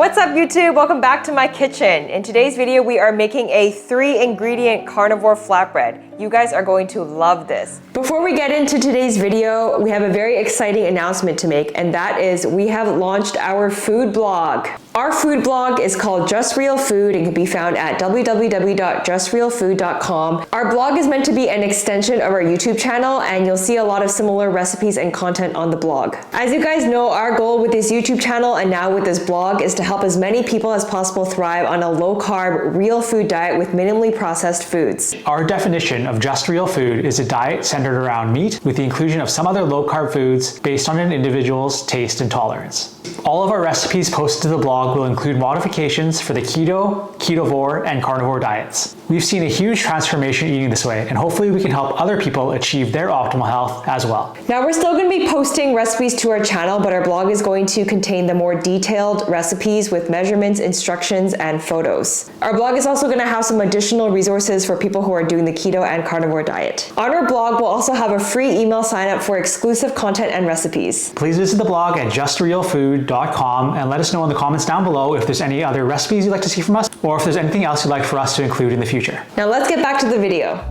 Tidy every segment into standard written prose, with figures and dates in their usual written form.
What's up YouTube? Welcome back to my kitchen. In today's video, we are making a 3-ingredient carnivore flatbread. You guys are going to love this. Before we get into today's video, we have a very exciting announcement to make, and that is we have launched our food blog. Our food blog is called Just Real Food and can be found at www.justrealfood.com. Our blog is meant to be an extension of our YouTube channel, and you'll see a lot of similar recipes and content on the blog. As you guys know, our goal with this YouTube channel and now with this blog is to help as many people as possible thrive on a low-carb, real food diet with minimally processed foods. Our definition of Just Real Food is a diet centered around meat with the inclusion of some other low-carb foods based on an individual's taste and tolerance. All of our recipes posted to the blog will include modifications for the keto, ketovore, and carnivore diets. We've seen a huge transformation eating this way, and hopefully we can help other people achieve their optimal health as well. Now, we're still going to be posting recipes to our channel, but our blog is going to contain the more detailed recipes with measurements, instructions, and photos. Our blog is also going to have some additional resources for people who are doing the keto and carnivore diet. On our blog, we'll also have a free email sign up for exclusive content and recipes. Please visit the blog at justrealfood.com and let us know in the comments down below if there's any other recipes you'd like to see from us, or if there's anything else you'd like for us to include in the future. Now let's get back to the video.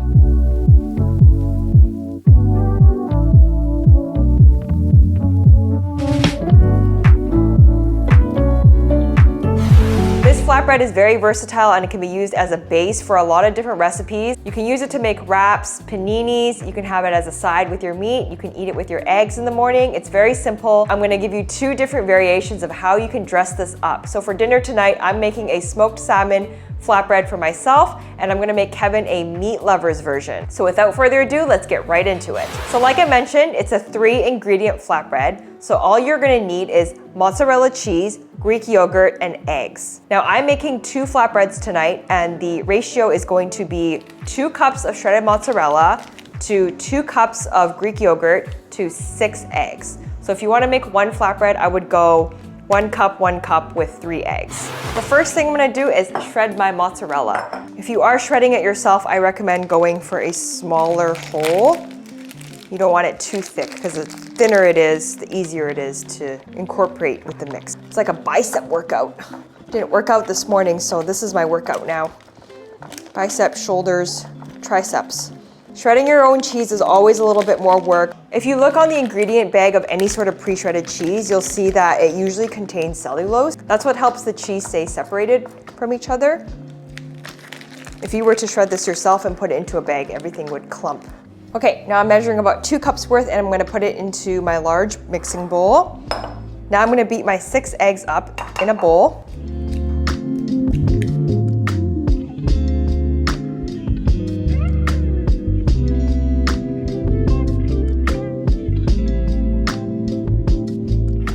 Flatbread is very versatile and it can be used as a base for a lot of different recipes. You can use it to make wraps, paninis, you can have it as a side with your meat, you can eat it with your eggs in the morning. It's very simple. I'm gonna give you 2 different variations of how you can dress this up. So for dinner tonight, I'm making a smoked salmon flatbread for myself, and I'm gonna make Kevin a Meatlovers version. So without further ado, let's get right into it. So like I mentioned, it's a 3-ingredient flatbread. So all you're gonna need is mozzarella cheese, Greek yogurt, and eggs. Now I'm making 2 flatbreads tonight, and the ratio is going to be 2 cups of shredded mozzarella to 2 cups of Greek yogurt to 6 eggs. So if you wanna make 1 flatbread, I would go 1 cup with 3 eggs. The first thing I'm gonna do is shred my mozzarella. If you are shredding it yourself, I recommend going for a smaller hole. You don't want it too thick, because the thinner it is, the easier it is to incorporate with the mix. It's like a bicep workout. Didn't work out this morning, so this is my workout now. Biceps, shoulders, triceps. Shredding your own cheese is always a little bit more work. If you look on the ingredient bag of any sort of pre-shredded cheese, you'll see that it usually contains cellulose. That's what helps the cheese stay separated from each other. If you were to shred this yourself and put it into a bag, everything would clump. Okay, now I'm measuring about 2 cups worth, and I'm gonna put it into my large mixing bowl. Now I'm gonna beat my 6 eggs up in a bowl.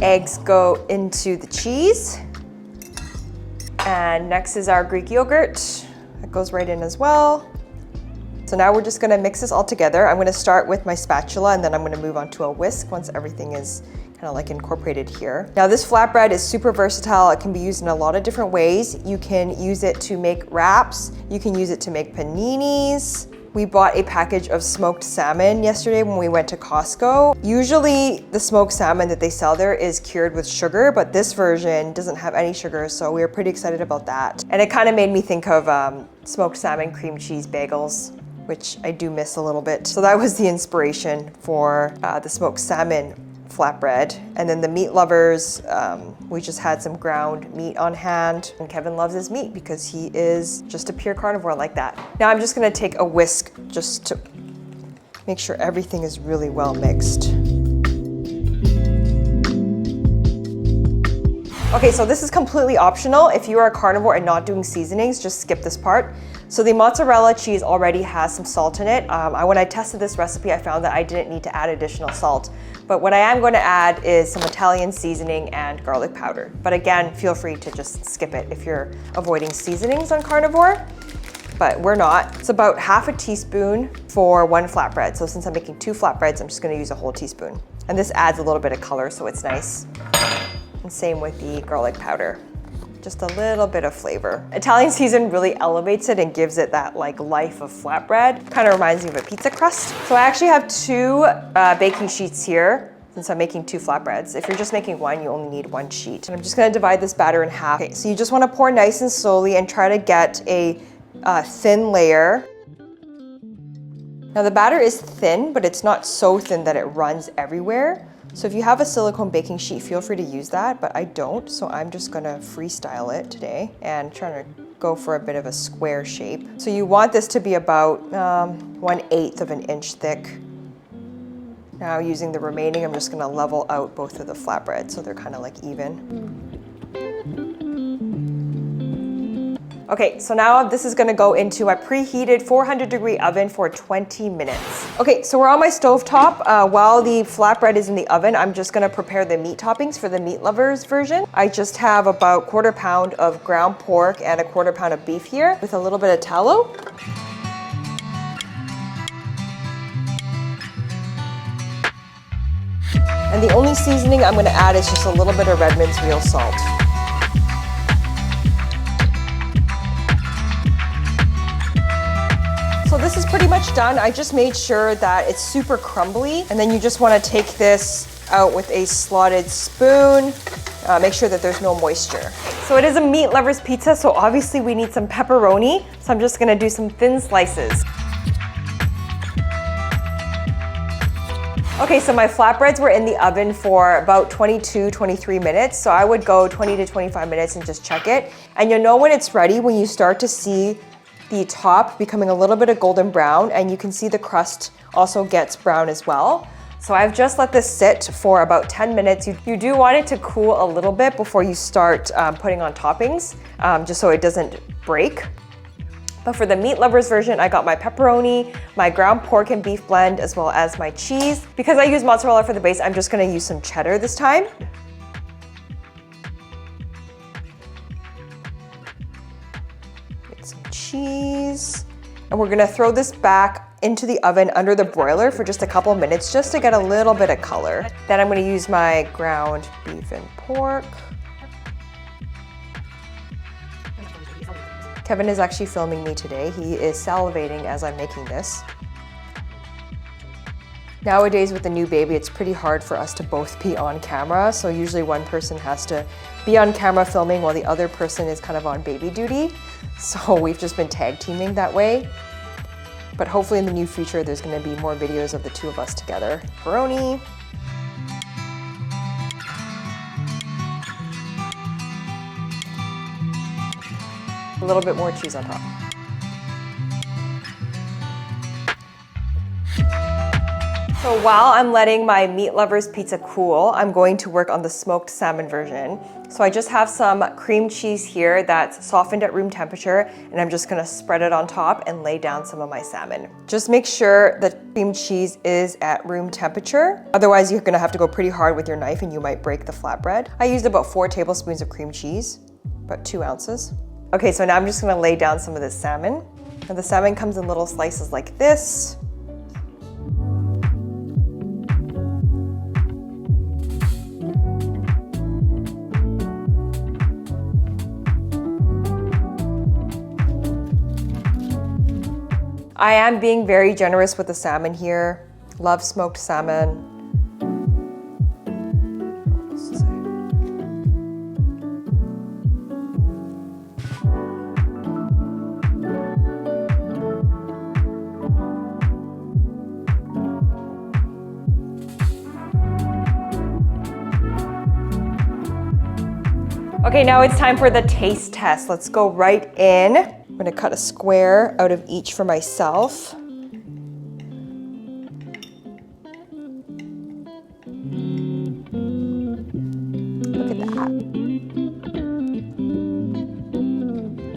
Eggs go into the cheese. And next is our Greek yogurt. That goes right in as well. So now we're just gonna mix this all together. I'm gonna start with my spatula, and then I'm gonna move on to a whisk once everything is kind of like incorporated here. Now this flatbread is super versatile. It can be used in a lot of different ways. You can use it to make wraps. You can use it to make paninis. We bought a package of smoked salmon yesterday when we went to Costco. Usually the smoked salmon that they sell there is cured with sugar, but this version doesn't have any sugar, so we were pretty excited about that. And it kind of made me think of smoked salmon cream cheese bagels, which I do miss a little bit. So that was the inspiration for the smoked salmon flatbread. And then the Meatlovers, we just had some ground meat on hand. And Kevin loves his meat because he is just a pure carnivore like that. Now I'm just gonna take a whisk just to make sure everything is really well mixed. Okay, so this is completely optional. If you are a carnivore and not doing seasonings, just skip this part. So the mozzarella cheese already has some salt in it. When I tested this recipe, I found that I didn't need to add additional salt. But what I am going to add is some Italian seasoning and garlic powder. But again, feel free to just skip it if you're avoiding seasonings on carnivore. But we're not. It's about ½ a teaspoon for 1 flatbread. So since I'm making 2 flatbreads, I'm just going to use a whole teaspoon. And this adds a little bit of color, so it's nice. And same with the garlic powder. Just a little bit of flavor. Italian season really elevates it and gives it that like life of flatbread. Kind of reminds me of a pizza crust. So I actually have 2 baking sheets here. since I'm making 2 flatbreads. If you're just making one, you only need 1 sheet. And I'm just gonna divide this batter in half. Okay, so you just wanna pour nice and slowly and try to get a thin layer. Now the batter is thin, but it's not so thin that it runs everywhere. So if you have a silicone baking sheet, feel free to use that, but I don't, so I'm just gonna freestyle it today and trying to go for a bit of a square shape. So you want this to be about 1/8 of an inch thick. Now using the remaining, I'm just gonna level out both of the flatbreads so they're kind of like even. Okay, so now this is gonna go into my preheated 400-degree oven for 20 minutes. Okay, so we're on my stovetop. While the flatbread is in the oven, I'm just gonna prepare the meat toppings for the Meatlovers version. I just have about 1/4 pound of ground pork and 1/4 pound of beef here with a little bit of tallow. And the only seasoning I'm gonna add is just a little bit of Redmond's real salt. So this is pretty much done. I just made sure that it's super crumbly, and then you just want to take this out with a slotted spoon. Make sure that there's no moisture. So it is a Meatlovers pizza, so obviously we need some pepperoni. So I'm just gonna do some thin slices. Okay, so my flatbreads were in the oven for about 22-23 minutes. So I would go 20 to 25 minutes and just check it. And you'll know when it's ready when you start to see the top becoming a little bit of golden brown, and you can see the crust also gets brown as well. So I've just let this sit for about 10 minutes. You do want it to cool a little bit before you start putting on toppings, just so it doesn't break. But for the Meatlovers version, I got my pepperoni, my ground pork and beef blend, as well as my cheese. Because I use mozzarella for the base, I'm just gonna use some cheddar this time. Some cheese, and we're gonna throw this back into the oven under the broiler for just a couple minutes just to get a little bit of color. Then I'm gonna use my ground beef and pork. Kevin is actually filming me today. He is salivating as I'm making this. Nowadays with the new baby, it's pretty hard for us to both be on camera, so usually one person has to be on camera filming while the other person is kind of on baby duty. So we've just been tag teaming that way. But hopefully in the new future, there's gonna be more videos of the two of us together. Pepperoni. A little bit more cheese on top. So while I'm letting my Meatlovers pizza cool, I'm going to work on the smoked salmon version. So I just have some cream cheese here that's softened at room temperature, and I'm just gonna spread it on top and lay down some of my salmon. Just make sure the cream cheese is at room temperature. Otherwise, you're gonna have to go pretty hard with your knife and you might break the flatbread. I used about 4 tablespoons of cream cheese, about 2 ounces. Okay, so now I'm just gonna lay down some of this salmon. And the salmon comes in little slices like this. I am being very generous with the salmon here. Love smoked salmon. Okay, now it's time for the taste test. Let's go right in. I'm gonna cut a square out of each for myself. Look at that.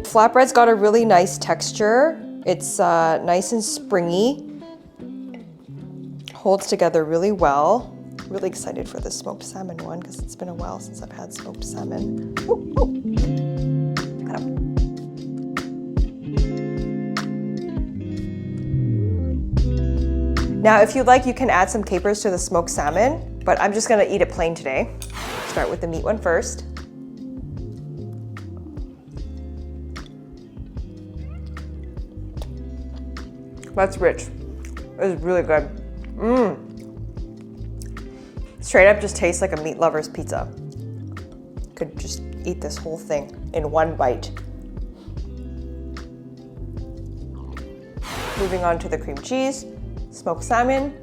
Flatbread's got a really nice texture. It's nice and springy. Holds together really well. Really excited for the smoked salmon one because it's been a while since I've had smoked salmon. Ooh, ooh. Got him. Now, if you'd like, you can add some capers to the smoked salmon, but I'm just gonna eat it plain today. Start with the meat one first. That's rich. It's really good. Straight up just tastes like a meat lover's pizza. Could just eat this whole thing in one bite. Moving on to the cream cheese, smoked salmon.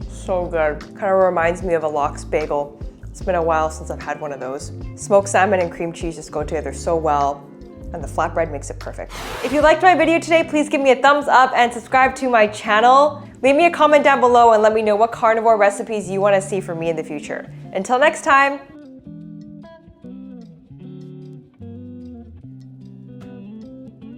So good. Kind of reminds me of a lox bagel. It's been a while since I've had one of those. Smoked salmon and cream cheese just go together so well, and the flatbread makes it perfect. If you liked my video today, please give me a thumbs up and subscribe to my channel. Leave me a comment down below and let me know what carnivore recipes you want to see from me in the future. Until next time.